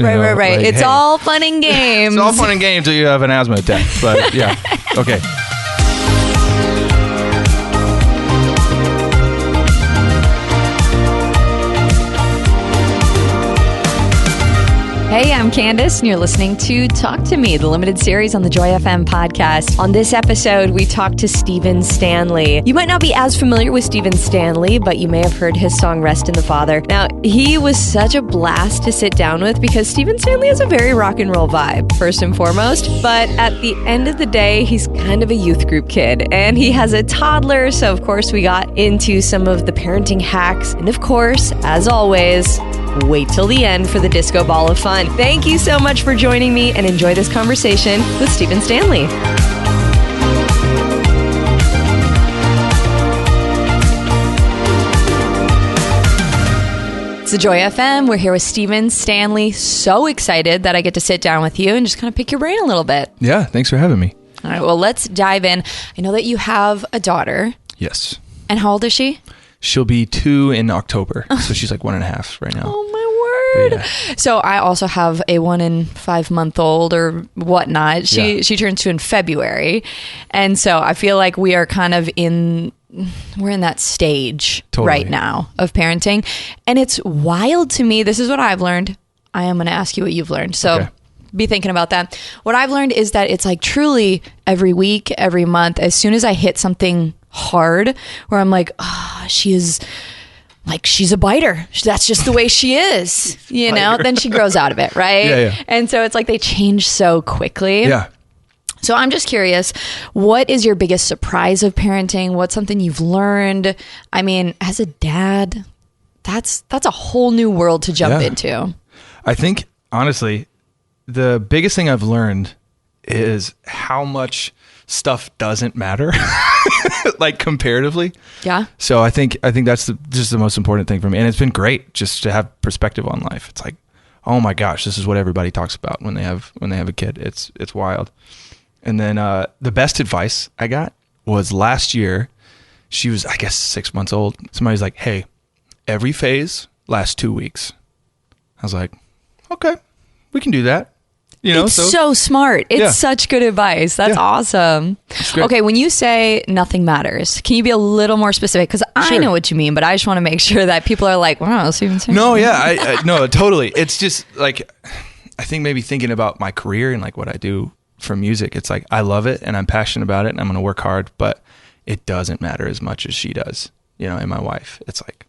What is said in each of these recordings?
Right. Like, It's hey, all fun and games. It's all fun and games till you have an asthma attack. But yeah, okay. Hey, I'm Candace, and you're listening to Talk to Me, the limited series on the Joy FM podcast. On this episode, we talk to Stephen Stanley. You might not be as familiar with Stephen Stanley, but you may have heard his song Rest in the Father. Now, he was such a blast to sit down with because Stephen Stanley has a very rock and roll vibe, first and foremost. But at the end of the day, he's kind of a youth group kid, and he has a toddler. So, of course, we got into some of the parenting hacks. And, of course, as always, wait till the end for the disco ball of fun. Thank you so much for joining me and enjoy this conversation with Stephen Stanley. It's the Joy FM. We're here with Stephen Stanley. So excited that I get to sit down with you and just kind of pick your brain a little bit. Yeah, thanks for having me. All right, well, let's dive in. I know that you have a daughter. Yes. And how old is she? She'll be 2 in October. So she's like 1.5 right now. Oh, my word. Yeah. So I also have a 1 and 5 month old or whatnot. She turns 2 in February. And so I feel like we are kind of we're in that stage right now of parenting. And it's wild to me. This is what I've learned. I am going to ask you what you've learned. So be thinking about that. What I've learned is that it's like truly every week, every month, as soon as I hit something hard where I'm like, she's a biter. That's just the way she is, you know, then she grows out of it. Right. Yeah. And so it's like they change so quickly. Yeah. So I'm just curious, what is your biggest surprise of parenting? What's something you've learned? I mean, as a dad, that's a whole new world to jump into. I think honestly, the biggest thing I've learned is how much stuff doesn't matter. Like comparatively. Yeah. So I think that's just the most important thing for me. And it's been great just to have perspective on life. It's like, oh my gosh, this is what everybody talks about when they have a kid. It's wild. And then the best advice I got was last year. She was, I guess, 6 months old. Somebody's like, hey, every phase lasts 2 weeks. I was like, okay, we can do that. You know, it's so smart. It's such good advice. That's awesome. Okay, when you say nothing matters, can you be a little more specific? Because I know what you mean, but I just want to make sure that people are like, wow, Stephen Stanley. No, I no, totally. It's just like, I think maybe thinking about my career and like what I do for music, it's like, I love it and I'm passionate about it and I'm going to work hard, but it doesn't matter as much as she does, you know, and my wife. It's like,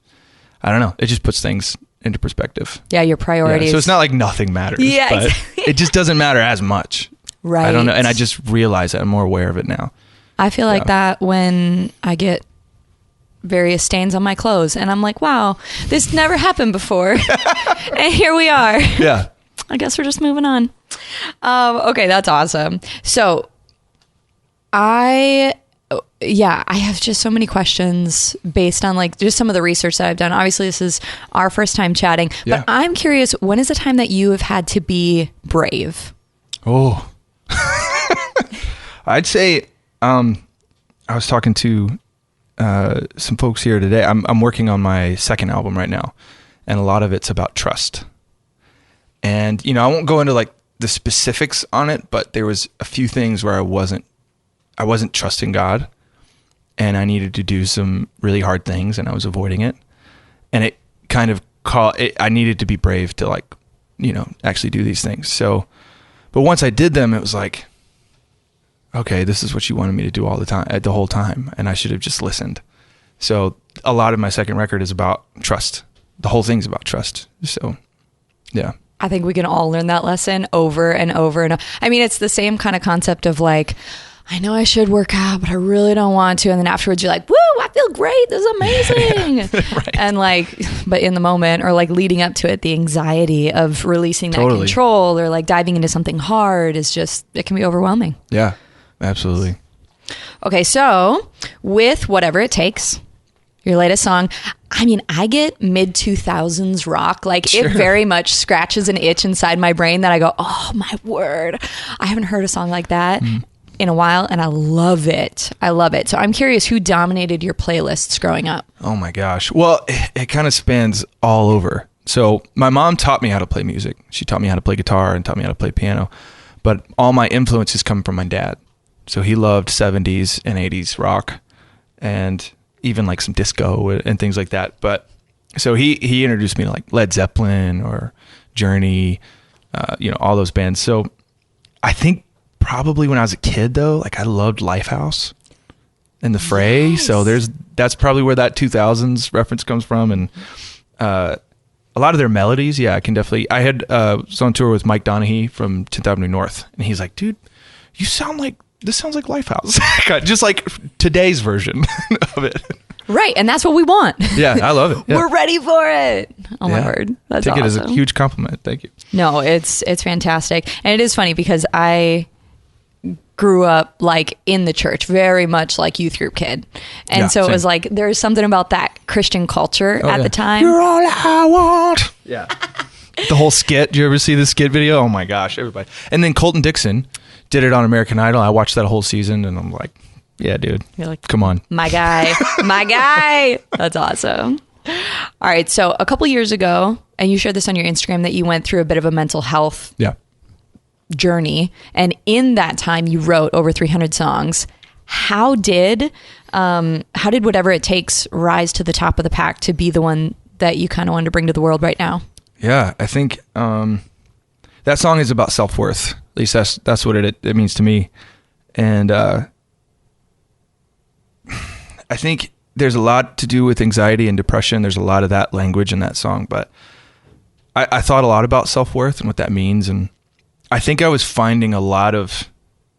I don't know. It just puts things into perspective. Yeah, your priorities. Yeah, so it's not like nothing matters. Yeah, but exactly. It just doesn't matter as much. Right. I don't know. And I just realize that I'm more aware of it now. I feel like that when I get various stains on my clothes and I'm like, wow, this never happened before. And here we are. Yeah. I guess we're just moving on. Okay, that's awesome. So I have just so many questions based on like just some of the research that I've done. Obviously, this is our first time chatting, but I'm curious, when is the time that you have had to be brave? Oh, I'd say, I was talking to some folks here today. I'm working on my second album right now, and a lot of it's about trust. And, you know, I won't go into like the specifics on it, but there was a few things where I wasn't trusting God. And I needed to do some really hard things and I was avoiding it. And it kind of I needed to be brave to like, you know, actually do these things. So, but once I did them, it was like, okay, this is what you wanted me to do all the time, the whole time. And I should have just listened. So a lot of my second record is about trust. The whole thing's about trust. So, yeah. I think we can all learn that lesson over and over and over. I mean, it's the same kind of concept of like, I know I should work out, but I really don't want to. And then afterwards you're like, woo, I feel great. This is amazing. Right. And like, but in the moment or like leading up to it, the anxiety of releasing that control or like diving into something hard is just, it can be overwhelming. Yeah, absolutely. Okay. So with Whatever It Takes, your latest song, I mean, I get mid 2000s rock. Like it very much scratches an itch inside my brain that I go, oh my word. I haven't heard a song like that in a while, and I love it. I love it. So I'm curious, who dominated your playlists growing up? Oh my gosh. Well, it kind of spans all over. So my mom taught me how to play music. She taught me how to play guitar and taught me how to play piano. But all my influences come from my dad. So he loved 70s and 80s rock and even like some disco and things like that. But so he introduced me to like Led Zeppelin or Journey, all those bands. So I think probably when I was a kid though, like I loved Lifehouse and The Fray. Nice. So that's probably where that 2000s reference comes from. And a lot of their melodies, yeah, I had was on tour with Mike Donaghy from 10th Avenue North, and he's like, dude, this sounds like Lifehouse. Just like today's version of it. Right, and that's what we want. Yeah, I love it. Yeah. We're ready for it. Oh my word, that's awesome. Take it as a huge compliment. Thank you. No, it's fantastic, and it is funny because I grew up like in the church, very much like youth group kid, and so it was like there's something about that Christian culture at the time. You're all I want. Yeah. The whole skit. Did you ever see the skit video? Oh my gosh, everybody. And then Colton Dixon did it on American Idol. I watched that whole season, and I'm like, yeah, dude. You're like, come on, my guy, my guy. That's awesome. All right, so a couple years ago, and you shared this on your Instagram that you went through a bit of a mental health journey, and in that time you wrote over 300 songs. How did Whatever It Takes rise to the top of the pack to be the one that you kind of wanted to bring to the world right now? Yeah, I think that song is about self-worth. At least that's what it means to me. And I think there's a lot to do with anxiety and depression. There's a lot of that language in that song, but I thought a lot about self-worth and what that means, and I think I was finding a lot of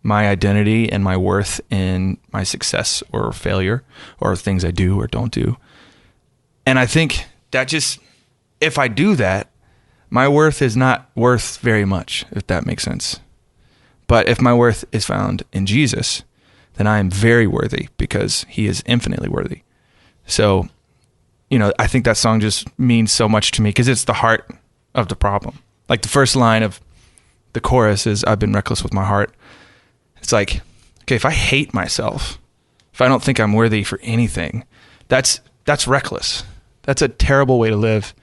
my identity and my worth in my success or failure or things I do or don't do. And I think that just, if I do that, my worth is not worth very much, if that makes sense. But if my worth is found in Jesus, then I am very worthy because he is infinitely worthy. So, I think that song just means so much to me because it's the heart of the problem. Like the first line of the chorus is, I've been reckless with my heart. It's like, okay, if I hate myself, if I don't think I'm worthy for anything, that's reckless. That's a terrible way to live,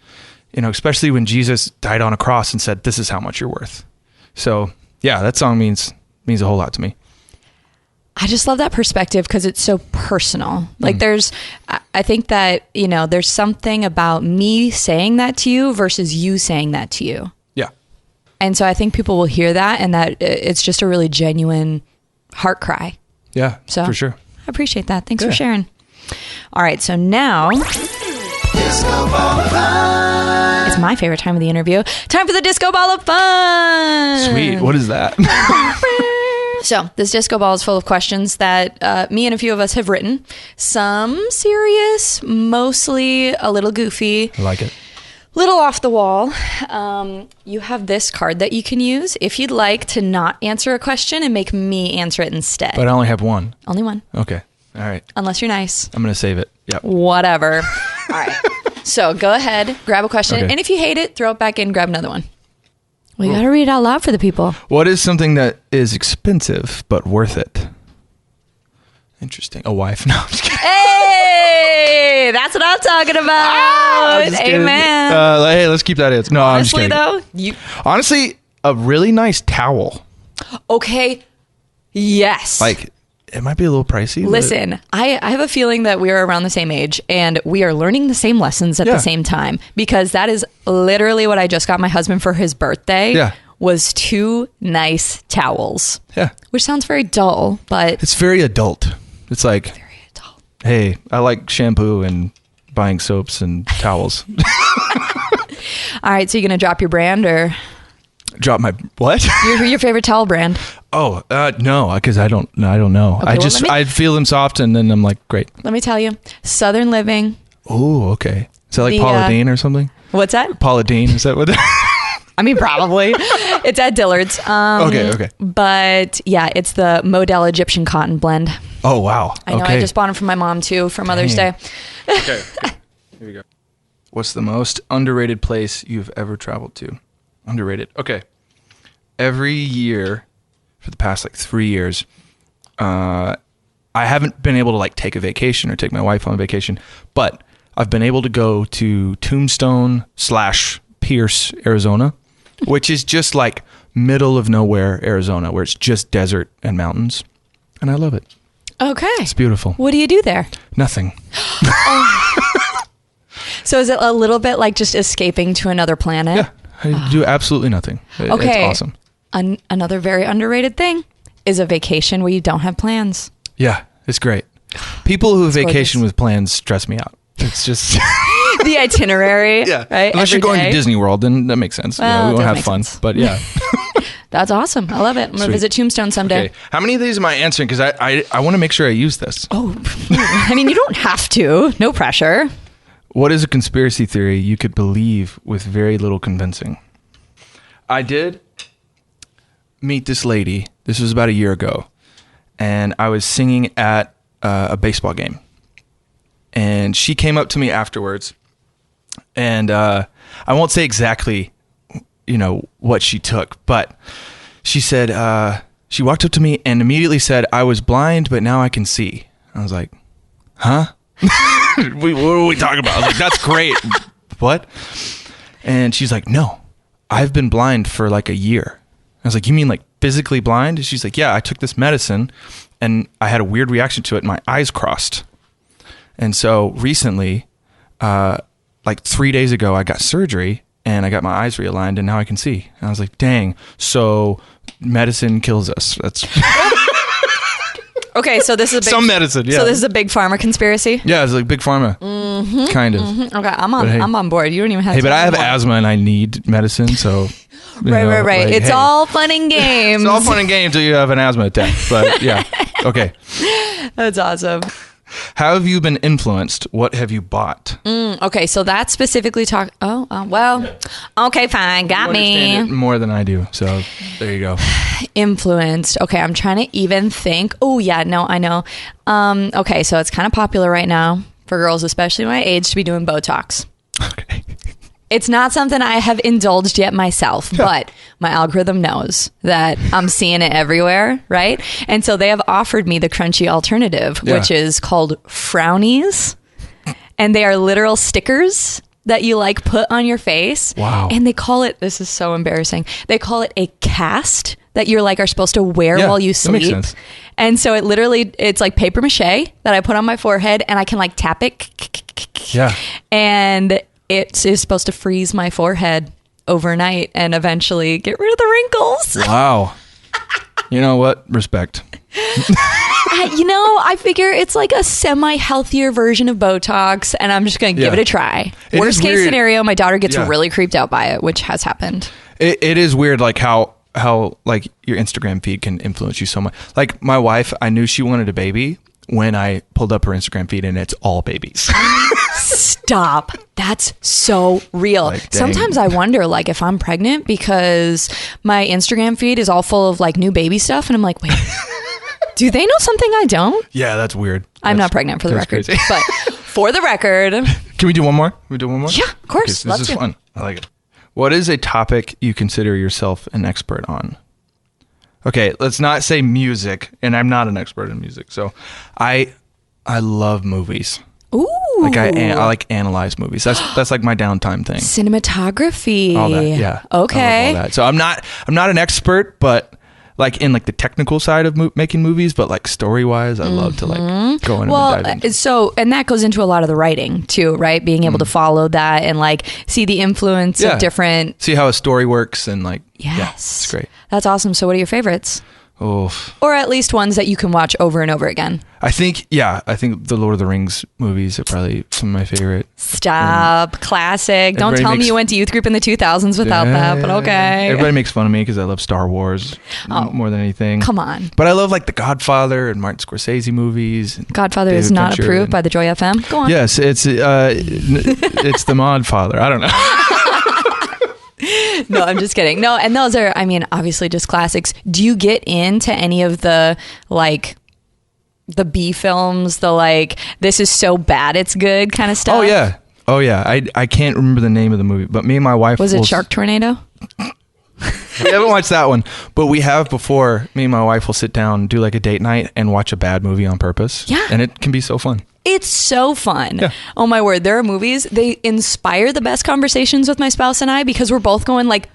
especially when Jesus died on a cross and said, this is how much you're worth. So yeah, that song means a whole lot to me. I just love that perspective because it's so personal. Like I think that, there's something about me saying that to you versus you saying that to you. And so I think people will hear that and that it's just a really genuine heart cry. Yeah, so for sure. I appreciate that. Thanks for sharing. All right, so now Disco Ball of Fun. It's my favorite time of the interview. Time for the Disco Ball of Fun. Sweet. What is that? So this disco ball is full of questions that me and a few of us have written. Some serious, mostly a little goofy. I like it. Little off the wall. You have this card that you can use if you'd like to not answer a question and make me answer it instead. But I only have one. Only one. Okay. All right. Unless you're nice. I'm going to save it. Yeah. Whatever. All right. So go ahead, grab a question. Okay. And if you hate it, throw it back in, grab another one. We got to read it out loud for the people. What is something that is expensive but worth it? Interesting. A wife? No, I'm just kidding. Hey, that's what I'm talking about. Amen. Hey, let's keep that in. No, honestly, I'm just kidding. Honestly, a really nice towel. Okay. Yes. Like, it might be a little pricey. Listen, I have a feeling that we are around the same age and we are learning the same lessons at the same time, because that is literally what I just got my husband for his birthday. Yeah. Was 2 nice towels. Yeah. Which sounds very dull, but it's very adult. It's like, very adult. Hey, I like shampoo and buying soaps and towels. All right, so you're going to drop your brand or? Drop my what? Your favorite towel brand? Oh, no, because I don't know. Okay, I feel them soft and then I'm like, great. Let me tell you, Southern Living. Oh, okay. Is that like Paula Deen or something? What's that? Paula Deen, is that what? I mean, probably. It's at Dillard's. Okay. But yeah, it's the Model Egyptian Cotton Blend. Oh, wow. I know. I just bought them for my mom too for Mother's Day. Okay. Here we go. What's the most underrated place you've ever traveled to? Underrated. Okay. Every year for the past 3 years, I haven't been able to take a vacation or take my wife on a vacation, but I've been able to go to Tombstone/Pierce, Arizona, which is just like middle of nowhere, Arizona, where it's just desert and mountains. And I love it. Okay. It's beautiful. What do you do there? Nothing. So is it a little bit like just escaping to another planet? Yeah. I do absolutely nothing. Okay. It's awesome. Another very underrated thing is a vacation where you don't have plans. Yeah, it's great. People who vacation gorgeous. with plans stress me out. It's just The itinerary. yeah. Right? Unless Every you're going day. to Disney World, then that makes sense. Well, we it won't does have make fun. sense. But yeah. That's awesome. I love it. I'm going to Sweet. visit Tombstone someday. Okay. How many of these am I answering? Because I want to make sure I use this. Oh, I mean, you don't have to. No pressure. What is a conspiracy theory you could believe with very little convincing? I did meet this lady. This was about a year ago. And I was singing at a baseball game. And she came up to me afterwards. And I won't say exactly, what she took. But she said, she walked up to me and immediately said, I was blind, but now I can see. I was like, huh? What are we talking about? I was like, that's great. What? And she's like, no, I've been blind for like a year. I was like, you mean like physically blind? And she's like, yeah, I took this medicine and I had a weird reaction to it. My eyes crossed. And so recently, like 3 days ago, I got surgery and I got my eyes realigned and now I can see. And I was like, dang, so medicine kills us. That's Okay, so this is a big, some medicine. Yeah. So this is a big pharma conspiracy. Yeah, it's like big pharma, kind of. Okay, I'm on. But hey- I'm on board. You don't even have. Hey, to but I have anymore. asthma and I need medicine, so Right. like, It's hey, all fun and games. it's all fun and games till you have an asthma attack. But yeah, okay. That's awesome. How have you been influenced? What have you bought? Okay, so that specifically talk. Well. Okay, fine. Got You me. understand it more than I do, so there you go. Influenced. Okay, I'm trying to even think. Oh yeah, no, I know. Okay, so it's kind of popular right now for girls, especially my age, to be doing Botox. Okay. It's not something I have indulged yet myself, but my algorithm knows that I'm seeing it everywhere, right? And so they have offered me the crunchy alternative, Yeah. which is called Frownies. And they are literal stickers that you like put on your face. Wow. And they call it, this is so embarrassing, they call it a cast that you're like are supposed to wear Yeah, while you that makes sleep. sense. And so it's like paper mache that I put on my forehead and I can like tap it. Yeah. And it is supposed to freeze my forehead overnight and eventually get rid of the wrinkles. Wow. You know what? Respect. I figure it's like a semi-healthier version of Botox, and I'm just going to give Yeah. it a try. It Worst is case weird. scenario, my daughter gets Yeah. really creeped out by it, which has happened. It is weird, like how like your Instagram feed can influence you so much. Like my wife, I knew she wanted a baby when I pulled up her Instagram feed, and it's all babies. Stop. That's so real. Like, dang. Sometimes I wonder, like, if I'm pregnant because my Instagram feed is all full of like new baby stuff, and I'm like, wait, do they know something I don't? Yeah, that's weird. I'm That's- not pregnant, for the that's record. crazy. But for the record, Can we do one more? Can we do one more? Yeah, of course. Okay, Love this is to. fun. I like it. What is a topic you consider yourself an expert on? Okay, let's not say music, and I'm not an expert in music. So I love movies. ooh, Like I like analyze movies. That's like my downtime thing. cinematography. All that, yeah. I love Okay. all that. So I'm not an expert, but like in like the technical side of making movies, but like story wise, I love to like go in and dive Well, into. so, and that goes into a lot of the writing too, right? Being able to follow that and like see the influence Yeah. of different. See how a story works and like Yes. yeah, it's great. That's awesome. So what are your favorites? Oh, Or at least ones that you can watch over and over again. I think the Lord of the Rings movies are probably some of my favorite. Stop. Classic. Don't Everybody tell me makes- you went to youth group in the 2000s without that, but okay. Everybody makes fun of me because I love Star Wars more than anything. Come on. But I love like The Godfather and Martin Scorsese movies. and Godfather is David not Fincher approved and- by the Joy FM. Go on. Yes, it's it's the Modfather. I don't know. No, I'm just kidding. No, and those are, I mean, obviously just classics. Do you get into any of the, like, the B films, the, like, this is so bad it's good kind of stuff? Oh yeah. I can't remember the name of the movie, but me and my wife Was it will- Shark Tornado? We haven't watched that one, but we have before. Me and my wife will sit down, do like a date night, and watch a bad movie on purpose. Yeah. And it can be so fun. It's so fun. Yeah. Oh my word. There are movies, they inspire the best conversations with my spouse and I, because we're both going like,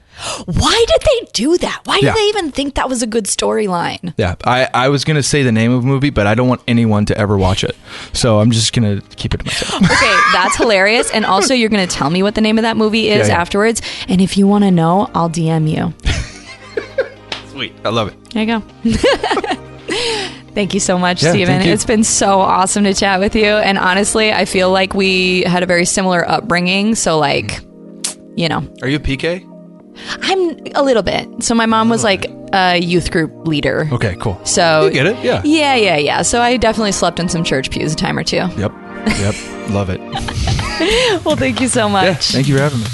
why did they do that? Why did they even think that was a good storyline? Yeah, I was going to say the name of a movie, but I don't want anyone to ever watch it. So I'm just going to keep it to myself. Okay, that's hilarious. And also, you're going to tell me what the name of that movie is afterwards. And if you want to know, I'll DM you. Sweet. I love it. There you go. Thank you so much, Stephen. It's been so awesome to chat with you. And honestly, I feel like we had a very similar upbringing. So like, you know. Are you a PK? I'm a little bit. So my mom was like a youth group leader. Okay, cool. So you get it? Yeah. Yeah. So I definitely slept in some church pews a time or two. Yep. Love it. Well, thank you so much. Yeah, thank you for having me.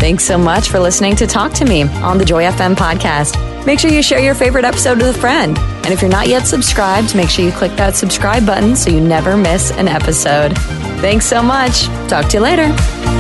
Thanks so much for listening to Talk to Me on the Joy FM podcast. Make sure you share your favorite episode with a friend. And if you're not yet subscribed, make sure you click that subscribe button so you never miss an episode. Thanks so much. Talk to you later.